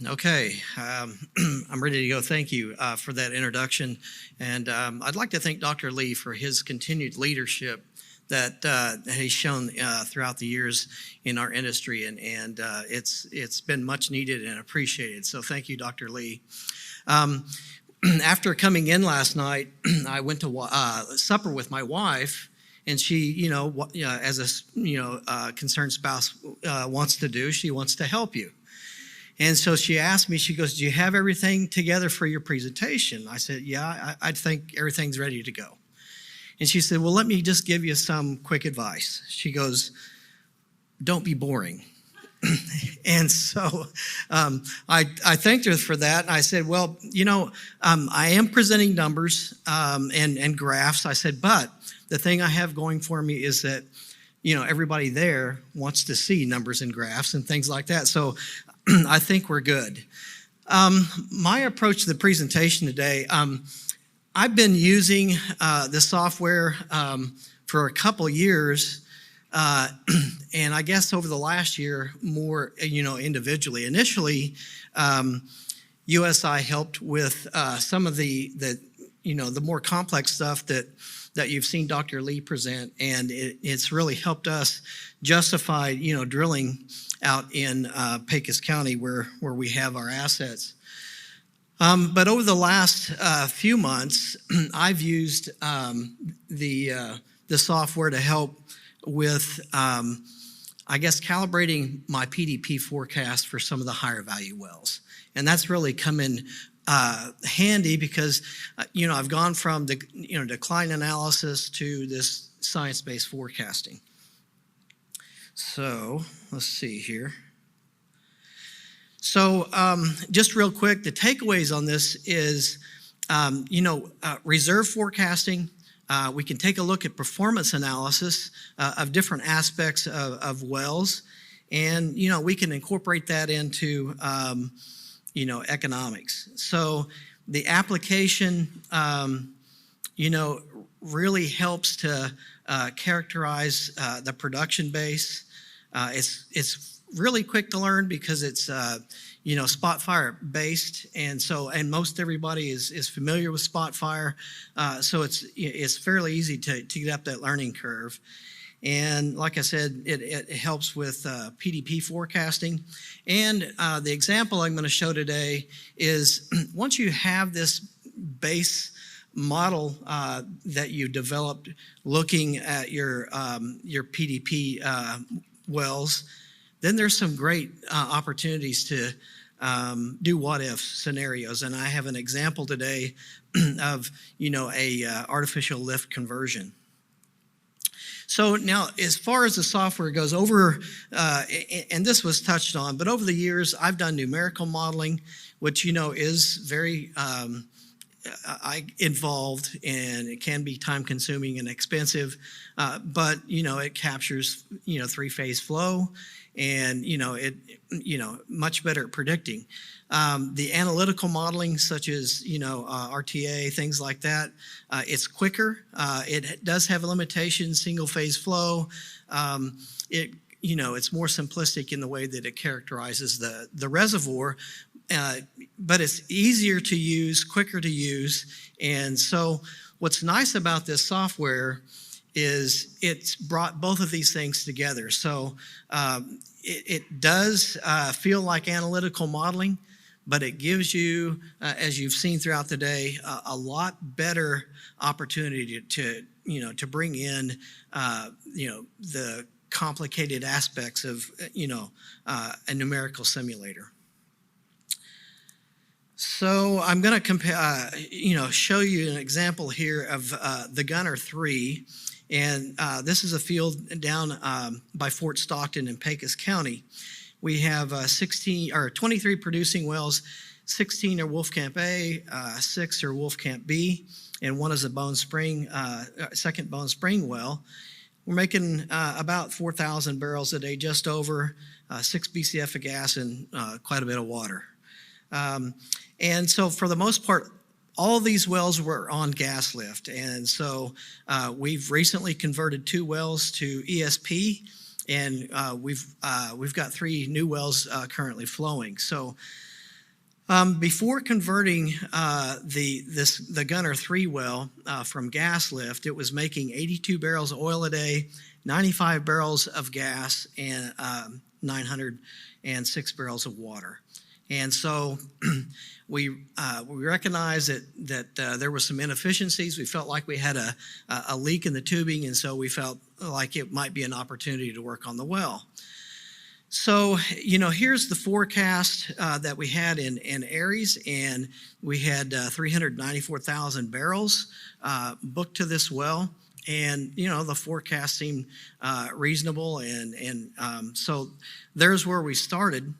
Okay, I'm ready to go. Thank you for that introduction. And I'd like to thank Dr. Lee for his continued leadership that he's shown throughout the years in our industry. And it's been much needed and appreciated. So thank you, Dr. Lee. After coming in last night, I went to supper with my wife. And she, as a concerned spouse wants to do, she wants to help you. And so she asked me, she goes, "Do you have everything together for your presentation?" I said, "Yeah, I think everything's ready to go." And she said, "Well, let me just give you some quick advice." She goes, "Don't be boring." And so I thanked her for that. And I said, "Well, I am presenting numbers and graphs." I said, "But the thing I have going for me is that, everybody there wants to see numbers and graphs and things like that. So I think we're good." My approach to the presentation today, I've been using the software for a couple years, and I guess over the last year more, individually. Initially, USI helped with some of the more complex stuff that you've seen Dr. Lee present, and it's really helped us justify, drilling out in Pecos County where we have our assets. But over the last few months, I've used the software to help with, calibrating my PDP forecast for some of the higher value wells. And that's really come in handy because, I've gone from the, decline analysis to this science-based forecasting. So let's see here. So just real quick, the takeaways on this is, reserve forecasting. We can take a look at performance analysis of different aspects of wells, and, we can incorporate that into, economics. So the application, really helps to characterize the production base. It's really quick to learn because it's spot fire based, and most everybody is familiar with spot fire, so it's fairly easy to get up that learning curve. And like I said, it helps with PDP forecasting. And the example I'm going to show today is once you have this base model that you developed looking at your PDP wells, then there's some great opportunities to do what-if scenarios. And I have an example today of, a artificial lift conversion. So now, as far as the software goes, and this was touched on, but over the years, I've done numerical modeling, which, is very involved, and it can be time-consuming and expensive, but, it captures, three-phase flow, and, much better at predicting. The analytical modeling, such as, RTA, things like that, it's quicker. It does have limitations, single-phase flow. It's more simplistic in the way that it characterizes the reservoir, but it's easier to use, quicker to use. And so what's nice about this software is it's brought both of these things together. So it does feel like analytical modeling, but it gives you, as you've seen throughout the day, a lot better opportunity to bring in, the complicated aspects of, a numerical simulator. So I'm going to compare, show you an example here of the Gunner 3. And this is a field down by Fort Stockton in Pecos County. We have 23 producing wells. 16 are Wolfcamp A, 6 are Wolfcamp B, and 1 is a Bone Spring, second Bone Spring well. We're making about 4,000 barrels a day, just over 6 BCF of gas and quite a bit of water. And so for the most part, all of these wells were on gas lift. And so we've recently converted 2 wells to ESP. and we've got 3 new wells currently flowing. So before converting the Gunner 3 well from gas lift, it was making 82 barrels of oil a day, 95 barrels of gas, and 906 barrels of water. And so we recognized that there were some inefficiencies. We felt like we had a leak in the tubing, and so we felt like it might be an opportunity to work on the well. So, here's the forecast that we had in Aries, and we had 394,000 barrels booked to this well. And, the forecast seemed reasonable, and so there's where we started.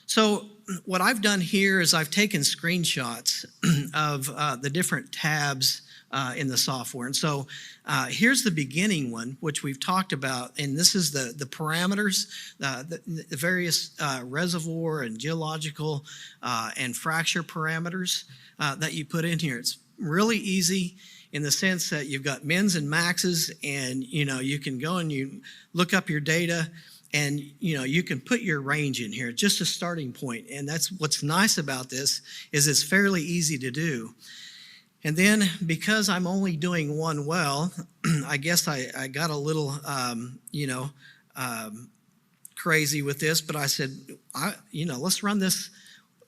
So what I've done here is I've taken screenshots of the different tabs in the software. And so here's the beginning one, which we've talked about, and this is the parameters, the various reservoir and geological and fracture parameters that you put in here. It's really easy in the sense that you've got mins and maxes, and you can go and you look up your data, and you can put your range in here, just a starting point. And that's what's nice about this, is it's fairly easy to do. And then because I'm only doing one well, I guess I got a little crazy with this, but I said, let's run this,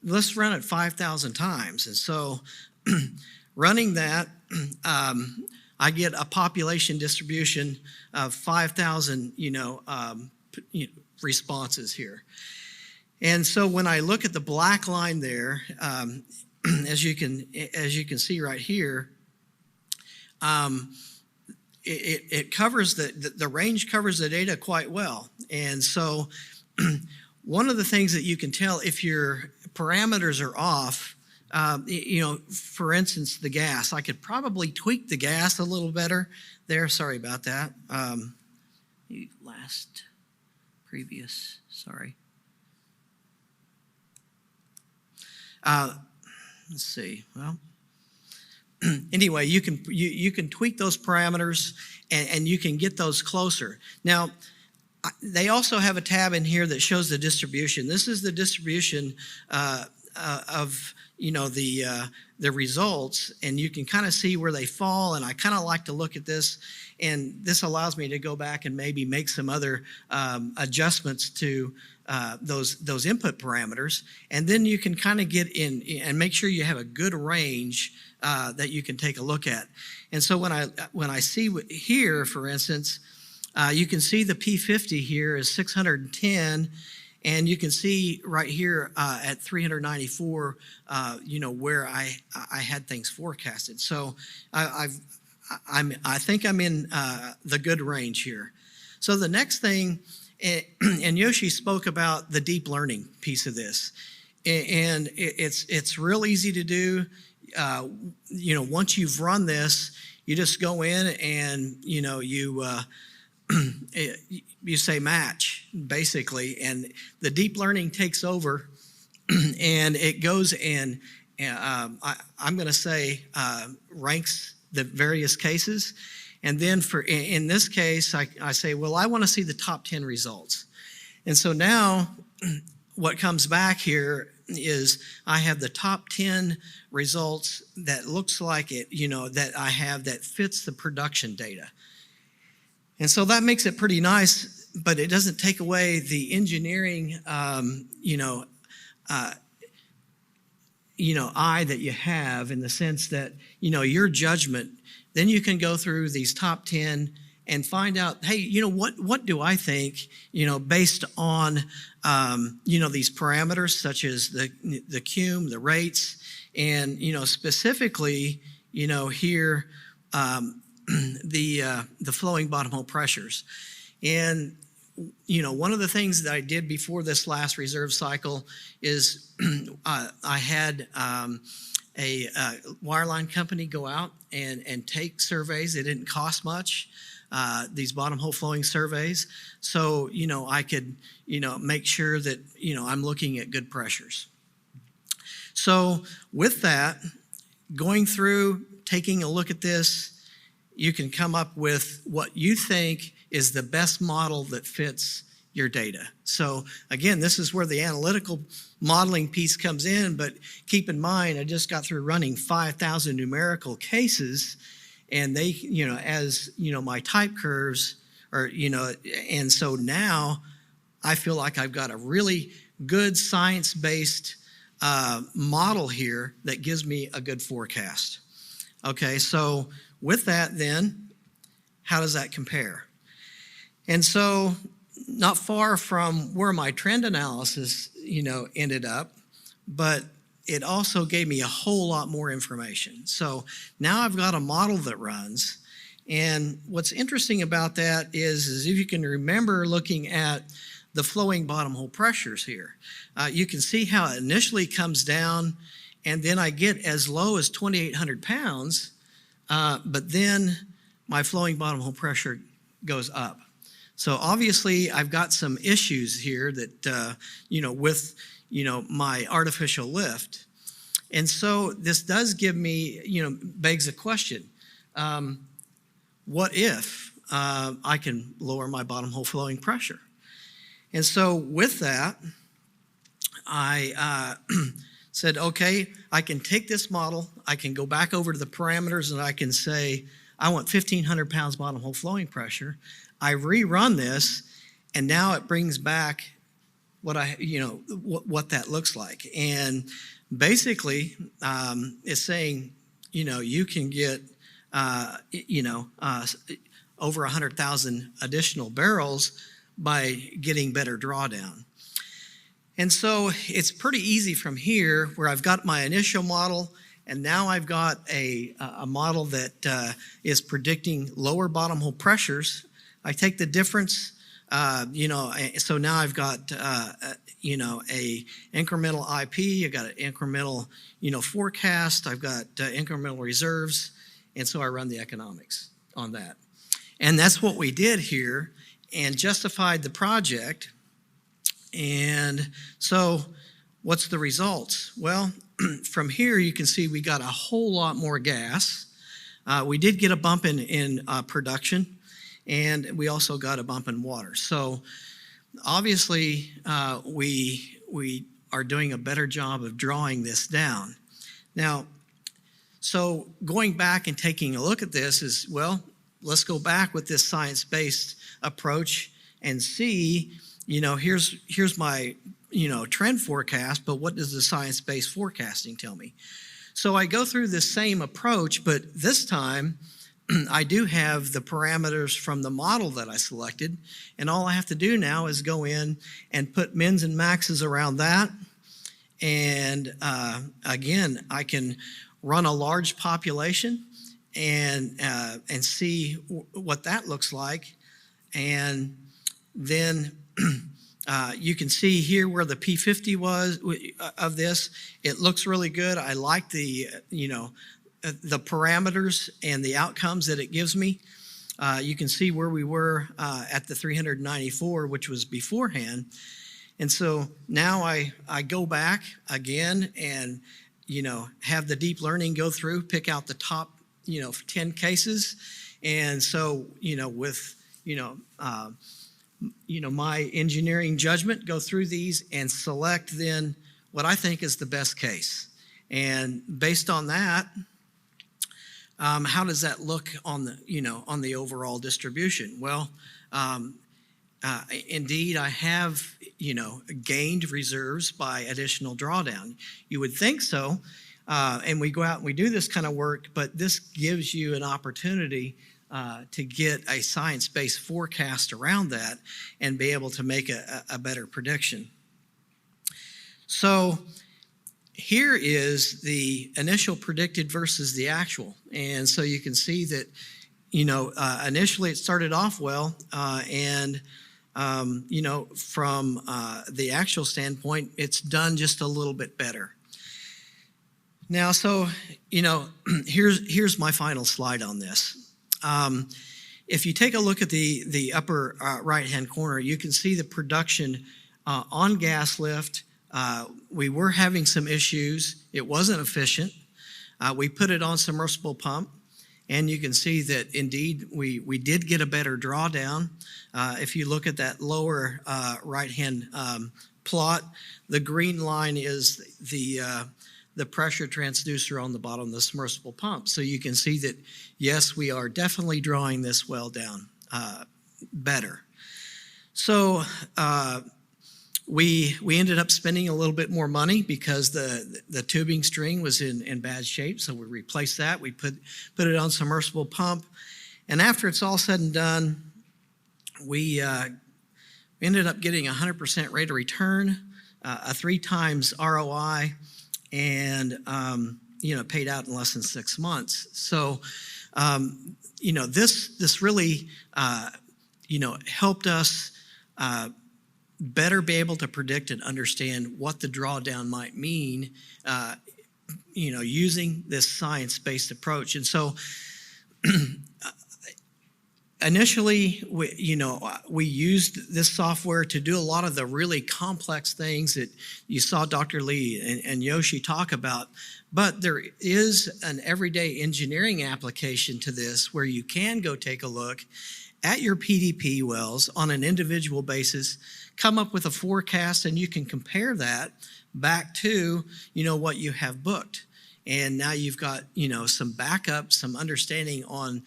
let's run it 5,000 times. And so running that, I get a population distribution of 5,000 responses here. And so when I look at the black line there, as you can see right here, it covers the range covers the data quite well. And so one of the things that you can tell if your parameters are off, for instance, the gas, I could probably tweak the gas a little better there. Sorry about that. Previous, sorry. Let's see. Well, anyway, you can tweak those parameters, and you can get those closer. Now, they also have a tab in here that shows the distribution. This is the distribution of the results, and you can kind of see where they fall. And I kind of like to look at this, and this allows me to go back and maybe make some other adjustments to those input parameters, and then you can kind of get in and make sure you have a good range that you can take a look at. And so when I see here, for instance, you can see the P50 here is 610. And you can see right here at 394, where I had things forecasted. So I think I'm in the good range here. So the next thing, and Yoshi spoke about the deep learning piece of this, and it's real easy to do. Once you've run this, you just go in and you say match, basically, and the deep learning takes over, and it goes and I'm going to say ranks the various cases. And then in this case, I say, well, I want to see the top 10 results. And so now what comes back here is I have the top 10 results that looks like it, that I have that fits the production data. And so that makes it pretty nice, but it doesn't take away the engineering, eye that you have, in the sense that, your judgment, then you can go through these top 10 and find out, hey, what do I think, based on, these parameters such as the cum, the rates, and, specifically, here, the flowing bottom hole pressures. And one of the things that I did before this last reserve cycle is I had a wireline company go out and take surveys. It didn't cost much, these bottom hole flowing surveys. So, I could, make sure that, I'm looking at good pressures. So with that, going through, taking a look at this, you can come up with what you think is the best model that fits your data. So again, this is where the analytical modeling piece comes in, but keep in mind, I just got through running 5,000 numerical cases, and they, as, my type curves are, and so now I feel like I've got a really good science-based model here that gives me a good forecast. Okay, so with that then, how does that compare? And so not far from where my trend analysis, ended up, but it also gave me a whole lot more information. So now I've got a model that runs, and what's interesting about that is if you can remember looking at the flowing bottom hole pressures here, you can see how it initially comes down, and then I get as low as 2,800 pounds, but then my flowing bottom hole pressure goes up. So obviously I've got some issues here that, with, my artificial lift. And so this does give me, begs a question. What if I can lower my bottom hole flowing pressure? And so with that, I said, okay, I can take this model, I can go back over to the parameters, and I can say, I want 1,500 pounds bottom hole flowing pressure. I rerun this, and now it brings back what what that looks like. And basically, it's saying, you can get, over 100,000 additional barrels by getting better drawdown. And so it's pretty easy from here, where I've got my initial model, and now I've got a model that is predicting lower bottom hole pressures. I take the difference, so now I've got, a incremental IP, I've got an incremental, forecast, I've got incremental reserves, and so I run the economics on that. And that's what we did here, and justified the project. And so what's the results? Well, from here you can see we got a whole lot more gas. We did get a bump in production, and we also got a bump in water. So obviously we are doing a better job of drawing this down. Now, so going back and taking a look at this is, well, let's go back with this science-based approach and see, here's my, trend forecast, but what does the science-based forecasting tell me? So I go through this same approach, but this time I do have the parameters from the model that I selected, and all I have to do now is go in and put mins and maxes around that. And again, I can run a large population and see what that looks like. And then you can see here where the P50 was of this. It looks really good. I like the parameters and the outcomes that it gives me. You can see where we were at the 394, which was beforehand. And so now I go back again and, have the deep learning go through, pick out the top, 10 cases. And so, with, my engineering judgment, go through these and select then what I think is the best case. And based on that, how does that look on the, on the overall distribution? Well, indeed, I have, gained reserves by additional drawdown. You would think so, and we go out and we do this kind of work, but this gives you an opportunity to get a science-based forecast around that and be able to make a better prediction. So here is the initial predicted versus the actual. And so you can see that, initially it started off well, and from the actual standpoint, it's done just a little bit better. Now, so, here's my final slide on this. If you take a look at the upper right-hand corner, you can see the production on gas lift. We were having some issues. It wasn't efficient. We put it on submersible pump, And you can see that indeed we did get a better drawdown. If you look at that lower right-hand plot, the green line is the pressure transducer on the bottom of the submersible pump. So you can see that, yes, we are definitely drawing this well down better. So we ended up spending a little bit more money because the tubing string was in bad shape. So we replaced that. We put it on submersible pump. And after it's all said and done, we ended up getting 100% rate of return, a 3 times ROI, and paid out in less than 6 months. So this really helped us better be able to predict and understand what the drawdown might mean, using this science-based approach. And so initially, we used this software to do a lot of the really complex things that you saw Dr. Lee and Yoshi talk about. But there is an everyday engineering application to this where you can go take a look at your PDP wells on an individual basis, come up with a forecast, and you can compare that back to, what you have booked. And now you've got, some backup, some understanding on,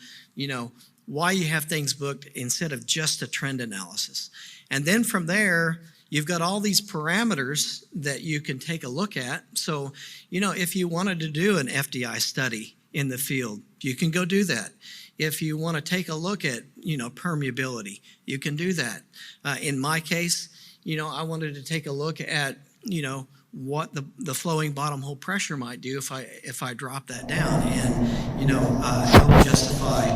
why you have things booked instead of just a trend analysis. And then from there, you've got all these parameters that you can take a look at. So, if you wanted to do an FDI study in the field, you can go do that. If you want to take a look at, permeability, you can do that. In my case, I wanted to take a look at, what the flowing bottom hole pressure might do if I drop that down and, help justify,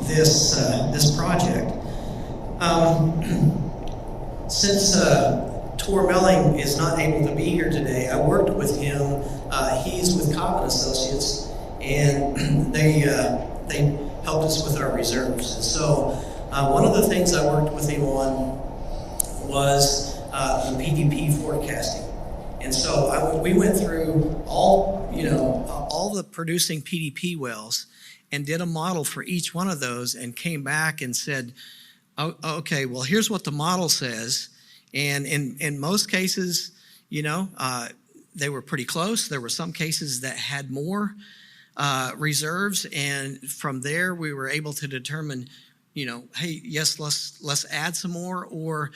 this project. Since Tor Melling is not able to be here today, I worked with him. He's with Cobb & Associates, and they helped us with our reserves. And so one of the things I worked with him on was the PDP forecasting. And so we went through all the producing PDP wells and did a model for each one of those and came back and said, oh, okay, well, here's what the model says. And in most cases, they were pretty close. There were some cases that had more reserves, and from there we were able to determine, hey, yes, let's add some more, or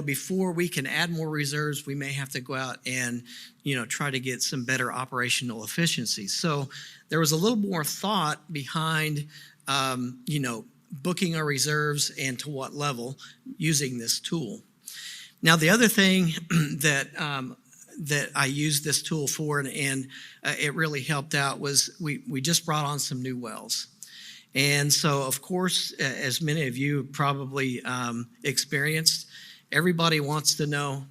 before we can add more reserves, we may have to go out and try to get some better operational efficiency. So there was a little more thought behind booking our reserves and to what level using this tool. Now, the other thing that I used this tool for, and it really helped out, was we just brought on some new wells. And so, of course, as many of you probably experienced, everybody wants to know,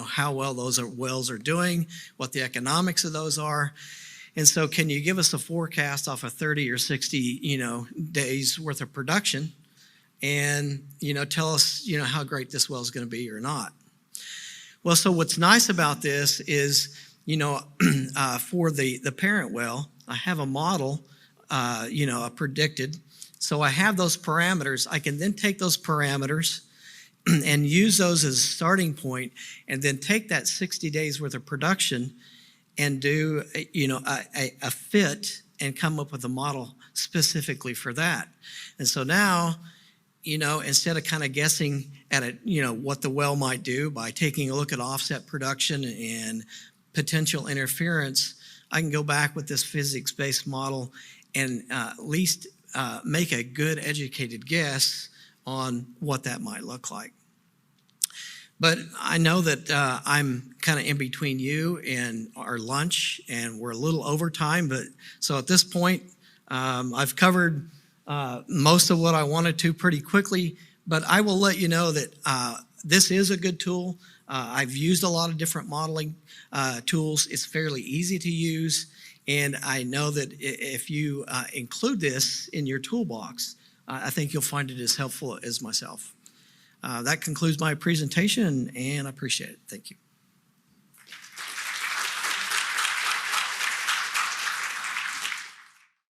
how well those wells are doing, what the economics of those are. And so can you give us a forecast off of 30 or 60, days worth of production and, tell us, how great this well is going to be or not? Well, so what's nice about this is, for the parent well, I have a model, a predicted. So I have those parameters. I can then take those parameters and use those as a starting point, and then take that 60 days worth of production and do, a fit and come up with a model specifically for that. And so now, instead of kind of guessing at it, what the well might do by taking a look at offset production and potential interference, I can go back with this physics-based model and at least make a good educated guess on what that might look like. But I know that I'm kind of in between you and our lunch, and we're a little over time. But so at this point, I've covered most of what I wanted to pretty quickly. But I will let you know that this is a good tool. I've used a lot of different modeling tools. It's fairly easy to use. And I know that if you include this in your toolbox, I think you'll find it as helpful as myself. That concludes my presentation, and I appreciate it. Thank you.